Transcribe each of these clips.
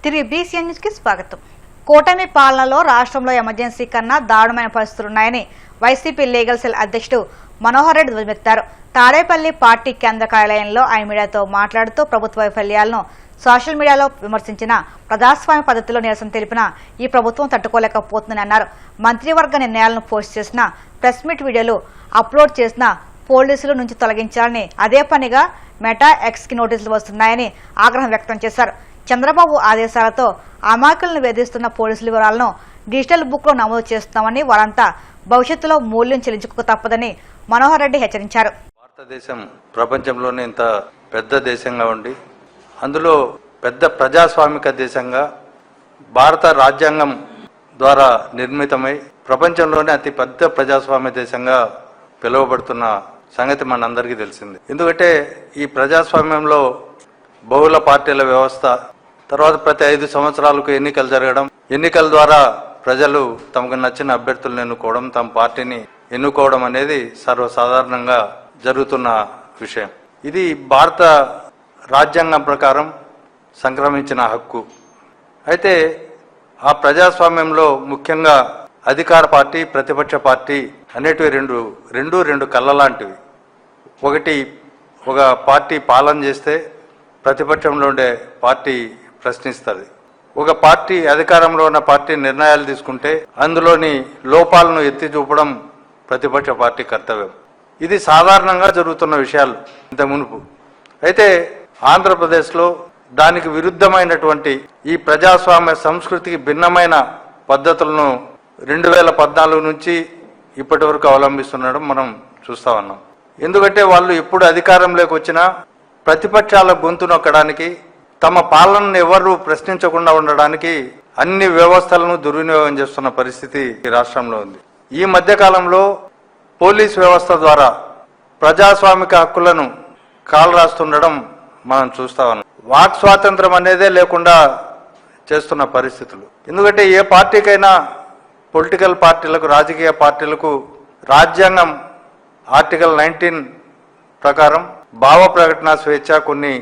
తిరిగి BCN news కి స్వాగతం. కూటమి పాలనలో రాష్ట్రంలో ఎమర్జెన్సీ కన్నా దారుణమైన పరిస్థితులున్నాయని వైసీపీ లీగల్ సెల్ అధ్యక్షుడు మనోహర్ రెడ్డి ధ్వజమెత్తారు. తాడేపల్లి పార్టీ కేంద్ర కార్యాలయంలో ఆయన మీడియాతో మాట్లాడుతూ ప్రభుత్వ వైఫల్యాలను సోషల్ మీడియాలో విమర్శించిన ప్రజాస్వామ్య పద్ధతిలో నిరసన తెలిపిన ఈ ప్రభుత్వం తట్టుకోలేకపోతుందని అన్నారు. మంత్రివర్గ నిర్ణయాలను పోస్ట్ చేసిన ప్రెస్ మీట్ వీడియోలు అప్లోడ్ చేసిన పోలీసుల నుంచి తొలగించాలని అదే పనిగా మెటా ఎక్స్ కి నోటీసులు వస్తున్నాయని ఆగ్రహం వ్యక్తం చేశారు. చంద్రబాబు ఆదేశాలతో అమాయకులను వేధిస్తున్న పోలీసుల వివరాలను డిజిటల్ బుక్ లో నమోదు చేస్తున్నామని, వారంతా భవిష్యత్తులో మూల్యం చెల్లించుకోక తప్పదని మనోహర్ రెడ్డి హెచ్చరించారు. భారతదేశం ప్రపంచంలోనే ఇంత పెద్ద దేశంగా ఉండి అందులో పెద్ద ప్రజాస్వామిక దేశంగా భారత రాజ్యాంగం ద్వారా నిర్మితమై ప్రపంచంలోనే అతి పెద్ద ప్రజాస్వామ్య దేశంగా పిలువబడుతున్న సంగతి మనందరికీ తెలిసింది. ఎందుకంటే ఈ ప్రజాస్వామ్యంలో బహుళ పార్టీల వ్యవస్థ, తర్వాత ప్రతి 5 సంవత్సరాలకు ఎన్నికలు జరగడం, ఎన్నికల ద్వారా ప్రజలు తమకు నచ్చిన అభ్యర్థులను ఎన్నుకోవడం, తమ పార్టీని ఎన్నుకోవడం అనేది సర్వసాధారణంగా జరుగుతున్న విషయం. ఇది భారత రాజ్యాంగం ప్రకారం సంక్రమించిన హక్కు. అయితే ఆ ప్రజాస్వామ్యంలో ముఖ్యంగా అధికార పార్టీ, ప్రతిపక్ష పార్టీ అనేటివి రెండు కళ్ళ లాంటివి. ఒకటి, ఒక పార్టీ పాలన చేస్తే ప్రతిపక్షంలో ఉండే పార్టీ ప్రశ్నిస్తుంది. ఒక పార్టీ, అధికారంలో ఉన్న పార్టీ నిర్ణయాలు తీసుకుంటే అందులోని లోపాలను ఎత్తి చూపడం ప్రతిపక్ష పార్టీ కర్తవ్యం. ఇది సాధారణంగా జరుగుతున్న విషయాలు ఇంత మునుపు. అయితే ఆంధ్రప్రదేశ్లో దానికి విరుద్ధమైనటువంటి ఈ ప్రజాస్వామ్య సంస్కృతికి భిన్నమైన పద్ధతులను 2014 నుంచి ఇప్పటి వరకు అవలంబిస్తుండడం మనం చూస్తా ఉన్నాం. ఎందుకంటే వాళ్ళు ఎప్పుడు అధికారంలోకి వచ్చినా ప్రతిపక్షాల గొంతు నొక్కడానికి, తమ పాలనను ఎవరు ప్రశ్నించకుండా ఉండడానికి అన్ని వ్యవస్థలను దుర్వినియోగం చేస్తున్న పరిస్థితి ఈ రాష్ట్రంలో ఉంది. ఈ మధ్య కాలంలో పోలీస్ వ్యవస్థ ద్వారా ప్రజాస్వామిక హక్కులను కాలరాస్తుండడం మనం చూస్తా ఉన్నాం. వాక్ స్వాతంత్రం అనేదే లేకుండా చేస్తున్న పరిస్థితులు. ఎందుకంటే ఏ పార్టీకైనా, పొలిటికల్ పార్టీలకు, రాజకీయ పార్టీలకు రాజ్యాంగం ఆర్టికల్ 19 ప్రకారం భావ ప్రకటన స్వేచ్ఛ, కొన్ని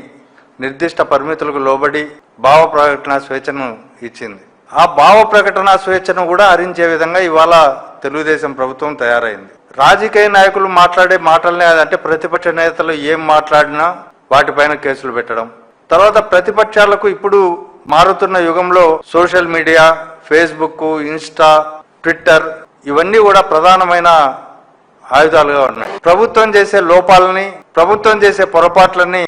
నిర్దిష్ట పరిమితులకు లోబడి భావ ప్రకటన స్వేచ్ఛను ఇచ్చింది. ఆ భావ ప్రకటన స్వేచ్ఛను కూడా హరించే విధంగా ఇవాళ తెలుగుదేశం ప్రభుత్వం తయారైంది. రాజకీయ నాయకులు మాట్లాడే మాటలనే, అంటే ప్రతిపక్ష నేతలు ఏం మాట్లాడినా వాటిపైన కేసులు పెట్టడం. తర్వాత ప్రతిపక్షాలకు ఇప్పుడు మారుతున్న యుగంలో social media, Facebook, Insta, Twitter ఇవన్నీ కూడా ప్రధానమైన ఆయుధాలుగా ఉన్నాయి. ప్రభుత్వం చేసే లోపాలని, ప్రభుత్వం చేసే పొరపాట్లని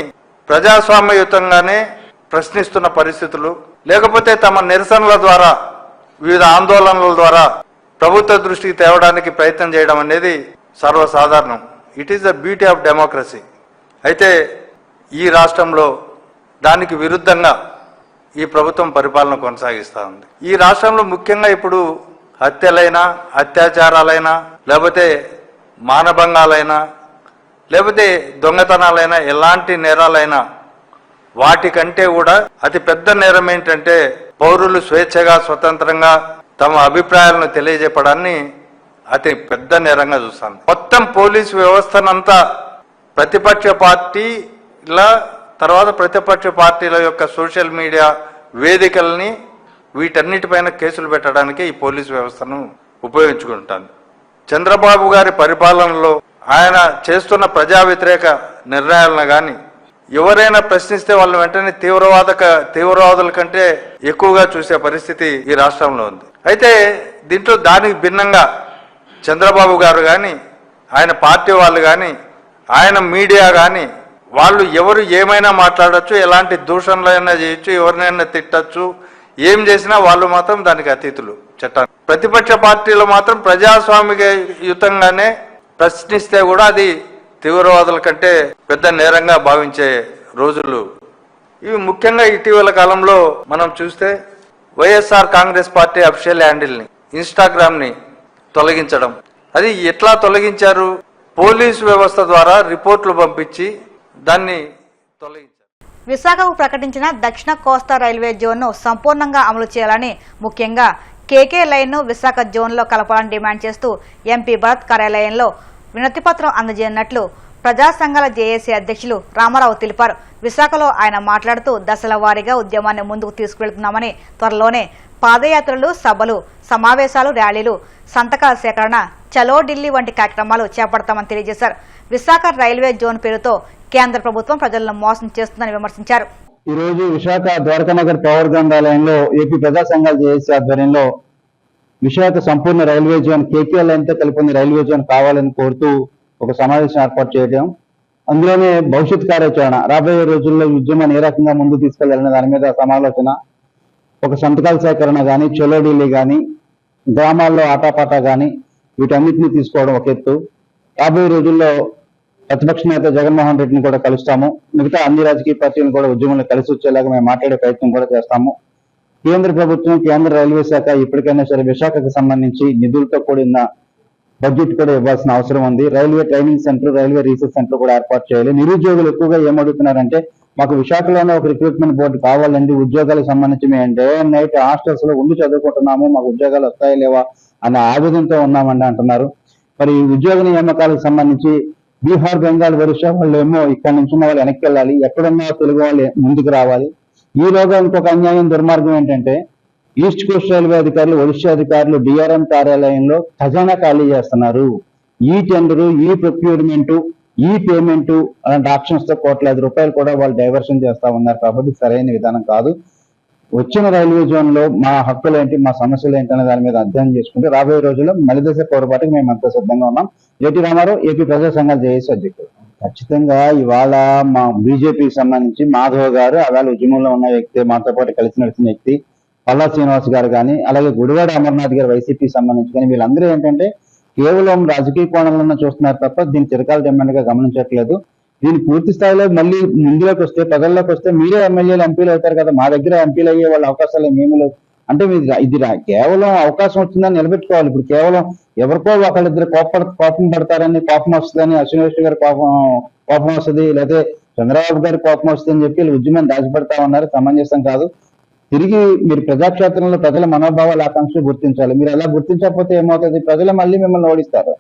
ప్రజాస్వామ్యయుతంగానే ప్రశ్నిస్తున్న పరిస్థితులు, లేకపోతే తమ నిరసనల ద్వారా, వివిధ ఆందోళనల ద్వారా ప్రభుత్వ దృష్టికి తేవడానికి ప్రయత్నం చేయడం అనేది సర్వసాధారణం. It is the beauty of democracy. అయితే ఈ రాష్ట్రంలో దానికి విరుద్ధంగా ఈ ప్రభుత్వం పరిపాలన కొనసాగిస్తూ ఉంది. ఈ రాష్ట్రంలో ముఖ్యంగా ఇప్పుడు హత్యలైనా, అత్యాచారాలైనా, లేకపోతే మానభంగాలైనా, లేకపోతే దొంగతనాలైనా, ఎలాంటి నేరాలైనా వాటికంటే కూడా అతి పెద్ద నేరం ఏంటంటే పౌరులు స్వేచ్ఛగా, స్వతంత్రంగా తమ అభిప్రాయాలను తెలియజెప్పడాన్ని అతి పెద్ద నేరంగా చూస్తాను. మొత్తం పోలీసు వ్యవస్థనంతా ప్రతిపక్ష పార్టీల, తర్వాత ప్రతిపక్ష పార్టీల యొక్క సోషల్ మీడియా వేదికల్ని, వీటన్నిటిపైన కేసులు పెట్టడానికి ఈ పోలీసు వ్యవస్థను ఉపయోగించుకుంటాను. చంద్రబాబు గారి పరిపాలనలో ఆయన చేస్తున్న ప్రజా వ్యతిరేక నిర్ణయాలను కానీ ఎవరైనా ప్రశ్నిస్తే వాళ్ళని వెంటనే తీవ్రవాదుల కంటే ఎక్కువగా చూసే పరిస్థితి ఈ రాష్ట్రంలో ఉంది. అయితే దీంట్లో దానికి భిన్నంగా చంద్రబాబు గారు కానీ, ఆయన పార్టీ వాళ్ళు కానీ, ఆయన మీడియా కానీ, వాళ్ళు ఎవరు ఏమైనా మాట్లాడచ్చు, ఎలాంటి దూషణలైనా చేయొచ్చు, ఎవరినైనా తిట్టచ్చు, ఏం చేసినా వాళ్ళు మాత్రం దానికి అతీతులు చట్టాన్ని. ప్రతిపక్ష పార్టీలు మాత్రం ప్రజాస్వామికయుతంగానే ప్రశ్నిస్తే కూడా అది తీవ్రవాదుల కంటే పెద్ద నేరంగా భావించే రోజులు ఇవి. ముఖ్యంగా ఇటీవల కాలంలో మనం చూస్తే వైఎస్ఆర్ కాంగ్రెస్ పార్టీ అఫీషియల్ హ్యాండిల్ని, ఇన్స్టాగ్రామ్ని తొలగించడం. అది ఎట్లా తొలగించారు? పోలీసు వ్యవస్థ ద్వారా రిపోర్ట్లు పంపించి దాన్ని తొలగించారు. విశాఖకు ప్రకటించిన దక్షిణ కోస్తా రైల్వే జోన్ను సంపూర్ణంగా అమలు చేయాలని, ముఖ్యంగా కేకే లైన్ను విశాఖ జోన్లో కలపాలని డిమాండ్ చేస్తూ ఎంపీ భరత్ కార్యాలయంలో వినతిపత్రం అందజేయనున్నట్లు ప్రజా సంఘాల జేఏసీ అధ్యక్షులు రామారావు తెలిపారు. విశాఖలో ఆయన మాట్లాడుతూ దశల వారీగా ఉద్యమాన్ని ముందుకు తీసుకువెళ్తున్నామని, త్వరలోనే పాదయాత్రలు, సభలు, సమావేశాలు, ర్యాలీలు, సంతకాల సేకరణ, చలో ఢిల్లీ వంటి కార్యక్రమాలు చేపడతామని తెలియజేశారు. విశాఖ రైల్వే జోన్ పేరుతో కేంద్ర ప్రభుత్వం ప్రజలను మోసం చేస్తుందని విమర్శించారు. ఈ రోజు విశాఖ ద్వారకానగర్ పవర్ గ్రంథాలయంలో ఏపీ ప్రజా సంఘాల జేఏసీ ఆధ్వర్యంలో విశాఖ సంపూర్ణ రైల్వే జోన్ కేపీఎల్ఐతో కలిపి రైల్వే జోన్ కావాలని కోరుతూ ఒక సమావేశం ఏర్పాటు చేయడం, అందులోనే భవిష్యత్ కార్యాచరణ, రాబోయే రోజుల్లో ఉద్యమాన్ని ఏ రకంగా ముందుకు తీసుకెళ్లాలనే దాని మీద సమాలోచన, ఒక సంతకాల సేకరణ కానీ, చలో ఢిల్లీ కానీ, గ్రామాల్లో ఆటాపాటా కానీ, వీటన్నిటిని తీసుకోవడం ఒక ఎత్తు. రాబోయే రోజుల్లో ప్రతిపక్ష నేత జగన్మోహన్ రెడ్డిని కూడా కలుస్తాము. మిగతా అన్ని రాజకీయ పార్టీలను కూడా ఉద్యమంలో కలిసి వచ్చేలాగా మేము మాట్లాడే ప్రయత్నం కూడా చేస్తాము. కేంద్ర ప్రభుత్వం, కేంద్ర రైల్వే శాఖ ఇప్పటికైనా సరే విశాఖకు సంబంధించి నిధులతో కూడిన బడ్జెట్ కూడా ఇవ్వాల్సిన అవసరం ఉంది. Railway training centre, railway research centre కూడా ఏర్పాటు చేయాలి. నిరుద్యోగులు ఎక్కువగా ఏమడుగుతున్నారంటే, మాకు విశాఖలోనే ఒక రిక్రూట్మెంట్ బోర్డు కావాలండి, ఉద్యోగాలకు సంబంధించి మేము డే అండ్ నైట్ హాస్టల్స్ లో ఉండి చదువుకుంటున్నాము, మాకు ఉద్యోగాలు వస్తాయా లేవా అనే ఆవేదనతో ఉన్నామండి అంటున్నారు. మరి ఉద్యోగ నియామకాలకు సంబంధించి బీహార్, బెంగాల్, ఒరిస్సా వాళ్ళు ఏమో ఇక్కడ నుంచి ఉన్న వాళ్ళు వెనక్కి వెళ్ళాలి, ఎక్కడున్నా తెలుగు వాళ్ళు ముందుకు రావాలి. ఈలోగా ఇంకొక అన్యాయం, దుర్మార్గం ఏంటంటే, ఈస్ట్ కోస్ట్ రైల్వే అధికారులు, ఒడిశా అధికారులు డిఆర్ఎం కార్యాలయంలో ఖజానా ఖాళీ చేస్తున్నారు. ఈ టెండరు, ఈ ప్రొక్యూర్మెంట్, ఈ పేమెంట్ అలాంటి ఆప్షన్స్ తో ₹1,00,000 కూడా వాళ్ళు డైవర్షన్ చేస్తా ఉన్నారు. కాబట్టి సరైన విధానం కాదు. వచ్చిన రైల్వే జోన్ లో మా హక్కులు ఏంటి, మా సమస్యలు ఏంటి అనే దాని మీద అధ్యయనం చేసుకుంటే రాబోయే రోజుల్లో మలిదశ పోరాటానికి మేము అంతా సిద్ధంగా ఉన్నాం. ఏటీ రామారావు, ఏపీ ప్రజా సంఘాల జేఏసీ అధ్యక్షుడు. ఖచ్చితంగా ఇవాళ మా బీజేపీకి సంబంధించి మాధవ్ గారు, అవాళ ఉద్యమంలో ఉన్న వ్యక్తి, మాతో పాటు కలిసి నడిచిన వ్యక్తి పల్లా శ్రీనివాస్ గారు కానీ, అలాగే గుడివాడ అమర్నాథ్ గారు వైసీపీకి సంబంధించి కానీ, వీళ్ళందరూ ఏంటంటే కేవలం రాజకీయ కోణంలో చూస్తున్నారు తప్ప దీన్ని చిరకాల డిమాండ్ గా గమనించట్లేదు. దీని పూర్తి స్థాయిలో మళ్ళీ ముందులోకి వస్తే, ప్రజల్లోకి వస్తే మీరే ఎమ్మెల్యేలు, ఎంపీలు అవుతారు కదా, మా దగ్గర ఎంపీలు అయ్యే వాళ్ళ అవకాశాలు ఏమీ లేవు అంటే ఇది కేవలం అవకాశం వచ్చిందని నిలబెట్టుకోవాలి. ఇప్పుడు కేవలం ఎవరికో ఒకళ్ళిద్దరు కోపం పడతారని, కోపం వస్తుందని, అశ్విని గారి కోపం వస్తుంది, లేకపోతే చంద్రబాబు గారి కోపం వస్తుంది అని చెప్పి ఉద్యమం దాచిపెడతా ఉన్నారు. సమంజసం కాదు. తిరిగి మీరు ప్రజాక్షేత్రంలో ప్రజల మనోభావాల ఆకాంక్షలు గుర్తించాలి. మీరు అలా గుర్తించకపోతే ఏమవుతుంది, ప్రజలు మళ్ళీ మిమ్మల్ని ఓడిస్తారు.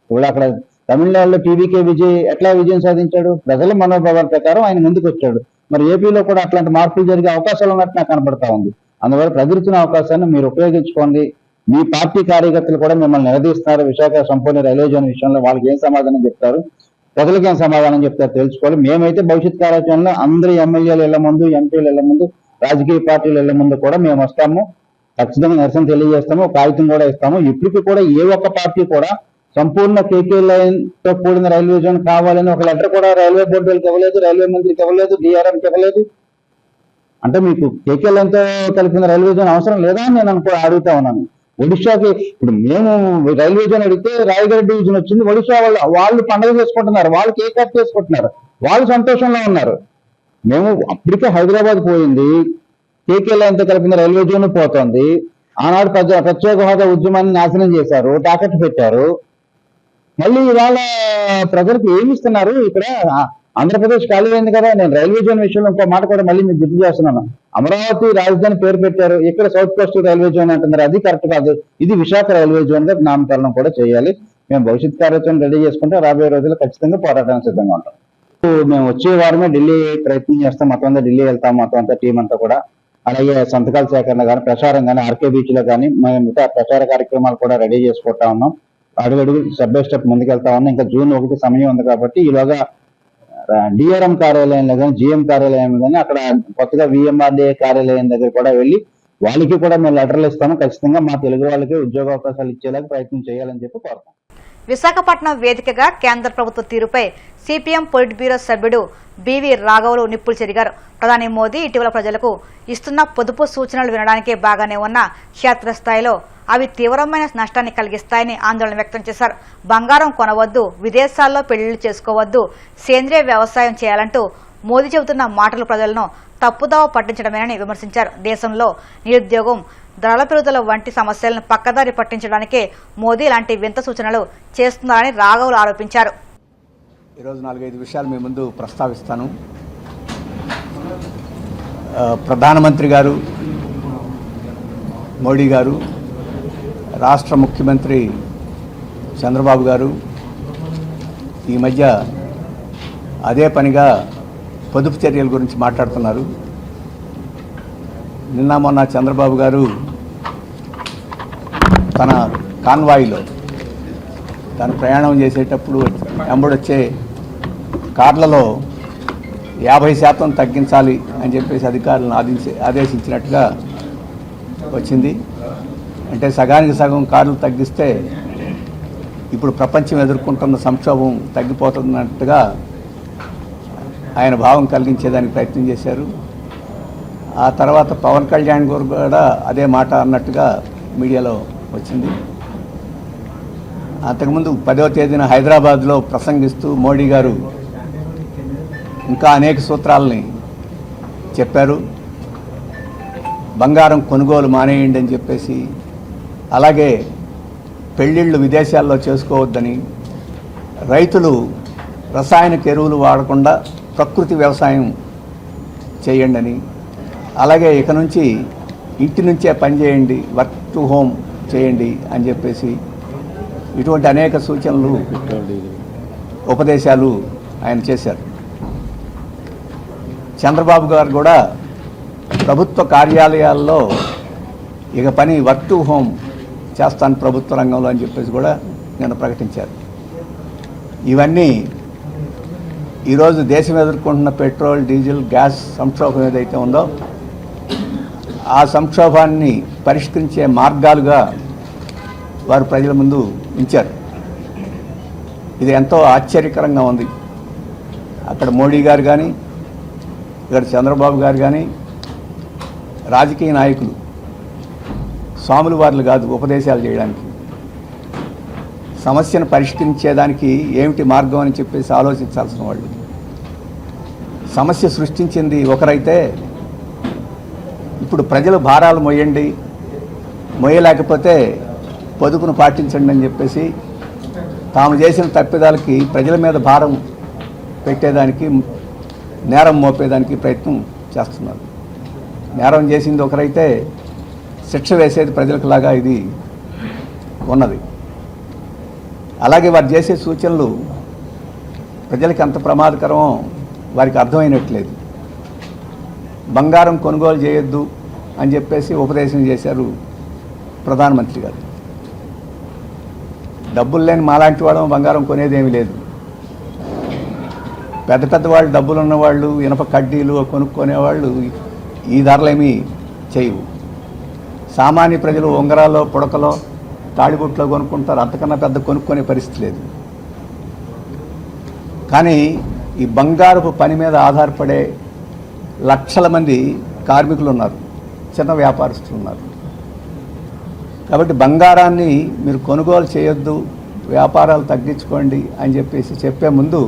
ఇప్పుడు అక్కడ తమిళనాడులో టీవీకే విజయ్ ఎట్లా విజయం సాధించాడు, ప్రజల మనోభావాల ప్రకారం ఆయన ముందుకు వచ్చాడు. మరి ఏపీలో కూడా అట్లాంటి మార్పులు జరిగే అవకాశాలు ఉన్నట్టు నాకు కనబడతా ఉంది. అందువల్ల ప్రజలు ఇచ్చిన అవకాశాన్ని మీరు ఉపయోగించుకోండి. మీ పార్టీ కార్యకర్తలు కూడా మిమ్మల్ని నిలదీస్తున్నారు. విశాఖ సంపూర్ణ రైల్వే జోన్ విషయంలో వాళ్ళకి ఏం సమాధానం చెప్తారు, ప్రజలకు ఏం సమాధానం చెప్తారు తెలుసుకోవాలి. మేమైతే భవిష్యత్ కార్యాచరణలో అందరి ఎమ్మెల్యేలు ఇళ్ల ముందు, ఎంపీలు ఇళ్ల ముందు, రాజకీయ పార్టీల ఇళ్ల ముందు కూడా మేము వస్తాము. ఖచ్చితంగా నిరసన తెలియజేస్తాము, కాగితం కూడా ఇస్తాము. ఇప్పటికీ కూడా ఏ ఒక్క పార్టీ కూడా సంపూర్ణ కేకే లైన్ తో కూడిన రైల్వే జోన్ కావాలని ఒక లెటర్ కూడా రైల్వే బోర్డు వాళ్ళకి ఇవ్వలేదు, రైల్వే మంత్రికి ఇవ్వలేదు, డిఆర్ఎంకి ఇవ్వలేదు. అంటే మీకు కేకే లైన్ తో కలిపిన రైల్వే జోన్ అవసరం లేదా అని నేను అడుగుతా ఉన్నాను. ఒడిశాకి ఇప్పుడు మేము రైల్వే జోన్ అడిగితే రాయగఢ డివిజన్ వచ్చింది. ఒడిశా వాళ్ళు పండుగ చేసుకుంటున్నారు, వాళ్ళు కేక్ కట్ చేసుకుంటున్నారు, వాళ్ళు సంతోషంలో ఉన్నారు. మేము అప్పటికే హైదరాబాద్ పోయింది, కేకే లైన్తో కలిపిన రైల్వే జోన్ పోతుంది. ఆనాడు ప్రత్యేక హోదా ఉద్యమాన్ని నాశనం చేశారు, తాకట్టు పెట్టారు. మళ్ళీ ఇవాళ ప్రజలకు ఏమి ఇస్తున్నారు? ఇక్కడ ఆంధ్రప్రదేశ్ ఖాళీ అయింది కదా. నేను రైల్వే జోన్ విషయంలో ఇంకో మాట కూడా మళ్ళీ మీకు గుర్తు చేస్తున్నాను. అమరావతి రాజధాని పేరు పెట్టారు, ఇక్కడ సౌత్ కోస్ట్ రైల్వే జోన్ అంటున్నారు. అది కరెక్ట్ కాదు. ఇది విశాఖ రైల్వే జోన్ గా నామకరణం కూడా చేయాలి. మేము భవిష్యత్ కార్యాచరణ రెడీ చేసుకుంటే రాబోయే రోజుల్లో ఖచ్చితంగా పోరాటానికి సిద్ధంగా ఉంటాం. మేము వచ్చే వారమే ఢిల్లీ ప్రయత్నం చేస్తాం. మొత్తం అంతా ఢిల్లీ వెళ్తాం, మొత్తం అంతా టీం అంతా కూడా. అలాగే సంతకాల సేకరణ కానీ, ప్రచారం కానీ, ఆర్కే బీచ్ లో కానీ మిగతా ప్రచార కార్యక్రమాలు కూడా రెడీ చేసుకుంటా ఉన్నాం. అడుగడుగు స్టెప్ బై స్టెప్ ముందుకెళ్తా ఉన్నాం. ఇంకా జూన్ 1 సమయం ఉంది కాబట్టి ఈలోగా డిఆర్ఎం కార్యాలయంలో కానీ, జిఎం కార్యాలయం కానీ, అక్కడ కొత్తగా విఎంఆర్డీఏ కార్యాలయం దగ్గర కూడా వెళ్ళి వాళ్ళకి కూడా మేము లెటర్లు ఇస్తాము. ఖచ్చితంగా మా తెలుగు వాళ్ళకి ఉద్యోగ అవకాశాలు ఇచ్చేలాగా ప్రయత్నం చేయాలని చెప్పి కోరుతాం. విశాఖపట్నం వేదికగా కేంద్ర ప్రభుత్వ తీరుపై సిపిఎం పొలిట్ బ్యూరో సభ్యుడు బివి రాఘవులు నిప్పులు చెరిగారు. ప్రధాని మోదీ ఇటీవల ప్రజలకు ఇస్తున్న పొదుపు సూచనలు వినడానికే బాగానే ఉన్న క్షేత్రస్థాయిలో అవి తీవ్రమైన నష్టాన్ని కలిగిస్తాయని ఆందోళన వ్యక్తం చేశారు. బంగారం కొనవద్దు, విదేశాల్లో పెళ్లిళ్లు చేసుకోవద్దు, సేంద్రియ వ్యవసాయం చేయాలంటూ మోదీ చెబుతున్న మాటలు ప్రజలను తప్పుదావ పట్టించడమేనని విమర్శించారు. దేశంలో నిరుద్యోగం, ధరల పెరుగుదల వంటి సమస్యలను పక్కదారి పట్టించడానికే మోదీ ఇలాంటి వింత సూచనలు చేస్తున్నారని రాఘవులు ఆరోపించారు. ఈరోజు 4-5 విషయాలు మీ ముందు ప్రస్తావిస్తాను. ప్రధానమంత్రి గారు మోడీ గారు, రాష్ట్ర ముఖ్యమంత్రి చంద్రబాబు గారు ఈ మధ్య అదే పనిగా పొదుపు చర్యల గురించి మాట్లాడుతున్నారు. నిన్న మొన్న చంద్రబాబు గారు తన కాన్వాయ్లో తను ప్రయాణం చేసేటప్పుడు వెంబడొచ్చే కార్లలో 50% తగ్గించాలి అని చెప్పేసి అధికారులను ఆదేశించినట్టుగా వచ్చింది. అంటే సగానికి సగం కార్లు తగ్గిస్తే ఇప్పుడు ప్రపంచం ఎదుర్కొంటున్న సంక్షోభం తగ్గిపోతున్నట్టుగా ఆయన భావం కలిగించేదానికి ప్రయత్నం చేశారు. ఆ తర్వాత పవన్ కళ్యాణ్ గారు కూడా అదే మాట అన్నట్టుగా మీడియాలో వచ్చింది. అంతకుముందు 10వ తేదీన హైదరాబాద్లో ప్రసంగిస్తూ మోడీ గారు ఇంకా అనేక సూత్రాలని చెప్పారు. బంగారం కొనుగోలు మానేయండి అని చెప్పేసి, అలాగే పెళ్ళిళ్ళు విదేశాల్లో చేసుకోవద్దని, రైతులు రసాయనిక ఎరువులు వాడకుండా ప్రకృతి వ్యవసాయం చేయండి అని, అలాగే ఇక నుంచి ఇంటి నుంచే పనిచేయండి, వర్క్ టు హోమ్ చేయండి అని చెప్పేసి ఇటువంటి అనేక సూచనలు ఉపదేశాలు ఆయన చేశారు. చంద్రబాబు గారు కూడా ప్రభుత్వ కార్యాలయాల్లో ఇక పని వర్క్ టు హోమ్ చేస్తాను ప్రభుత్వ రంగంలో అని చెప్పేసి కూడా నేను ప్రకటించారు. ఇవన్నీ ఈరోజు దేశం ఎదుర్కొంటున్న పెట్రోల్, డీజిల్, గ్యాస్ సంక్షోభం ఏదైతే ఉందో ఆ సంక్షోభాన్ని పరిష్కరించే మార్గాలుగా వారు ప్రజల ముందు ఉంచారు. ఇది ఎంతో ఆశ్చర్యకరంగా ఉంది. అక్కడ మోడీ గారు కానీ, ఇక్కడ చంద్రబాబు గారు కానీ, రాజకీయ నాయకులు స్వాములు వార్లు కాదు ఉపదేశాలు చేయడానికి, సమస్యను పరిష్కరించేదానికి ఏమిటి మార్గం అని చెప్పేసి ఆలోచించాల్సిన వాళ్ళు. సమస్య సృష్టించింది ఒకరైతే ఇప్పుడు ప్రజలు భారాలు మోయండి, మోయలేకపోతే పొదుపును పాటించండి అని చెప్పేసి తాము చేసిన తప్పిదాలకి ప్రజల మీద భారం పెట్టేదానికి, నేరం మోపేదానికి ప్రయత్నం చేస్తున్నారు. నేరం చేసింది ఒకరైతే శిక్ష వేసేది ప్రజలకు లాగా ఇది ఉన్నది. అలాగే వారు చేసే సూచనలు ప్రజలకు ఎంత ప్రమాదకరమో వారికి అర్థమైనట్లేదు. బంగారం కొనుగోలు చేయొద్దు అని చెప్పేసి ఉపదేశం చేశారు ప్రధానమంత్రి గారు. డబ్బులు లేని మాలాంటి వాడు బంగారం కొనేదేమీ లేదు. పెద్ద పెద్ద వాళ్ళు, డబ్బులు ఉన్నవాళ్ళు, ఇనప కడ్డీలు కొనుక్కునేవాళ్ళు ఈ ధరలేమీ చేయవు. సామాన్య ప్రజలు ఉంగరాల్లో, పుడకలో, తాళిబొట్లో కొనుక్కుంటారు. అంతకన్నా పెద్ద కొనుక్కునే పరిస్థితి లేదు. కానీ ఈ బంగారపు పని మీద ఆధారపడే లక్షల మంది కార్మికులు ఉన్నారు, చిన్న వ్యాపారస్తులు ఉన్నారు. కాబట్టి బంగారాన్ని మీరు కొనుగోలు చేయొద్దు, వ్యాపారాలు తగ్గించుకోండి అని చెప్పేసి చెప్పే ముందు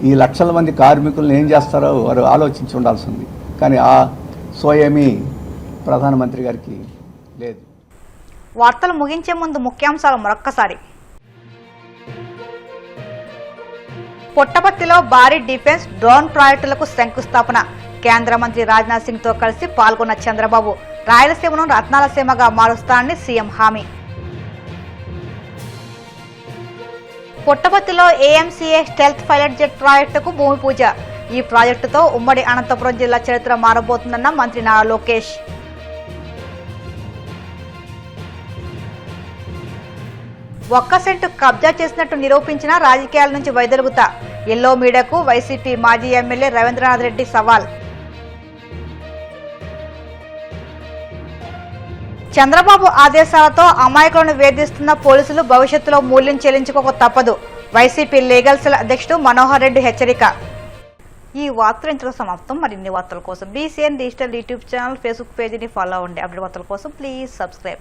ఈ లక్షల మంది కార్మికులను ఏం చేస్తారో వారు ఆలోచించి ఉండాల్సి ఉంది. కానీ ఆ సోయేమీ ప్రధానమంత్రి గారికి లేదు. వార్తలు ముగించే ముందు ముఖ్యాంశాలు మరొక్కసారి. పుట్టపర్తిలో భారీ డిఫెన్స్ డ్రోన్ ప్రాజెక్టులకు శంకుస్థాపన. కేంద్ర మంత్రి రాజ్నాథ్ సింగ్ తో కలిసి పాల్గొన్న చంద్రబాబు రాయలసీమను రత్నాలసీమగా మారుస్తానని సీఎం హామీ. పుట్టపర్తిలో ఏఎంసీఏ స్టెల్త్ పైలట్ జెట్ ప్రాజెక్టుకు భూమి పూజ. ఈ ప్రాజెక్టుతో ఉమ్మడి అనంతపురం జిల్లా చరిత్ర మారబోతుందన్న మంత్రి నారా లోకేష్. ఒక్క సెంటు కబ్జా చేసినట్టు నిరూపించిన రాజకీయాల నుంచి వైదొలుగుతా. ఎల్లో మీడియాకు వైసీపీ మాజీ ఎమ్మెల్యే రవీంద్రనాథ్ రెడ్డి సవాల్. చంద్రబాబు ఆదేశాలతో అమాయకులను వేధిస్తున్న పోలీసులు భవిష్యత్తులో మూల్యం చెల్లించుకోక తప్పదు. వైసీపీ లీగల్ సెల్ అధ్యక్షుడు మనోహర్ రెడ్డి హెచ్చరిక. ఈ వార్తలు ఇంతలో సమాప్తం. మరిన్ని వార్తల కోసం BCN digital YouTube channel, Facebook పేజీని ఫాలో అవ్వండి. అప్డేట్ వార్తల కోసం ప్లీజ్ సబ్స్క్రైబ్.